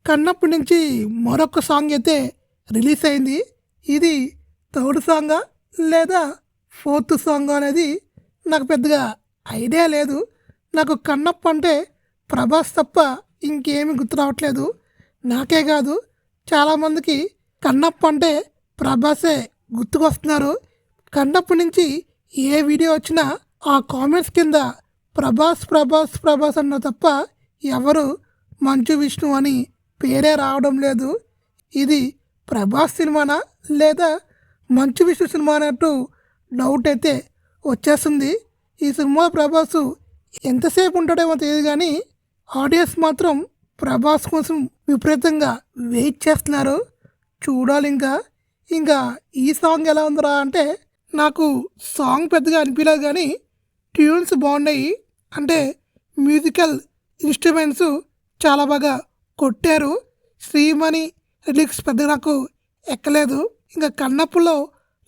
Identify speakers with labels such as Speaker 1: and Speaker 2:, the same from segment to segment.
Speaker 1: కన్నప్పటి నుంచి మరొక సాంగ్ అయితే రిలీజ్ అయింది. ఇది థర్డ్ సాంగా లేదా ఫోర్త్ సాంగ్ అనేది నాకు పెద్దగా ఐడియా లేదు. నాకు కన్నప్ప అంటే ప్రభాస్ తప్ప ఇంకేమీ గుర్తు రావట్లేదు. నాకే కాదు, చాలామందికి కన్నప్ప అంటే ప్రభాసే గుర్తుకొస్తున్నారు. కన్నప్ప నుంచి ఏ వీడియో వచ్చినా ఆ కామెంట్స్ కింద ప్రభాస్ ప్రభాస్ ప్రభాస్ అన్న తప్ప ఎవరు మంచు విష్ణు అని పేరే రావడం లేదు. ఇది ప్రభాస్ సినిమానా లేదా మంచు విష్ణు సినిమా అన్నట్టు డౌట్ అయితే వచ్చేస్తుంది. ఈ సినిమా ప్రభాస్ ఎంతసేపు ఉంటాడేమో తెలియదు కానీ ఆడియన్స్ మాత్రం ప్రభాస్ కోసం విపరీతంగా వెయిట్ చేస్తున్నారు. చూడాలి. ఇంకా ఈ సాంగ్ ఎలా ఉందిరా అంటే నాకు సాంగ్ పెద్దగా అనిపించలేదు కానీ ట్యూన్స్ బాగున్నాయి. అంటే మ్యూజికల్ ఇన్స్ట్రుమెంట్స్ చాలా బాగా కొట్టారు. శ్రీమణి లిరిక్స్ పెద్దగా నాకు ఎక్కలేదు. ఇంకా కన్నప్పలో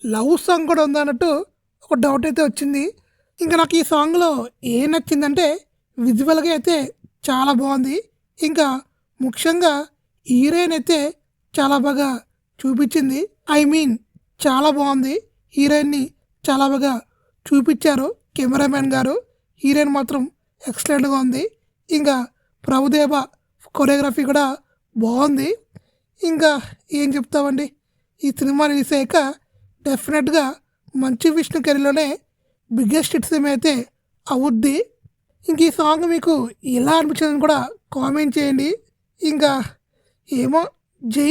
Speaker 1: లవ్ సాంగ్ కూడా ఉందన్నట్టు ఒక డౌట్ అయితే వచ్చింది. ఇంకా నాకు ఈ సాంగ్లో ఏం నచ్చిందంటే విజువల్గా అయితే చాలా బాగుంది. ఇంకా ముఖ్యంగా హీరోయిన్ అయితే చాలా బాగా చూపించింది. చాలా బాగుంది. హీరోయిన్ని చాలా బాగా చూపించారు కెమెరామెన్ గారు. హీరోయిన్ మాత్రం ఎక్సలెంట్గా ఉంది. ఇంకా ప్రభుదేవ కొరియోగ్రఫీ కూడా బాగుంది. ఇంకా ఏం చెప్తామండి, ఈ సినిమా రిలీజ్ అయ్యాక డెఫినెట్గా Manchu Vishnu కెరీర్లోనే biggest hit cinema అయితే అవుద్ది. ఇంక ఈ సాంగ్ మీకు ఎలా అనిపించిందని కూడా కామెంట్ చేయండి. ఇంకా ఏమో జై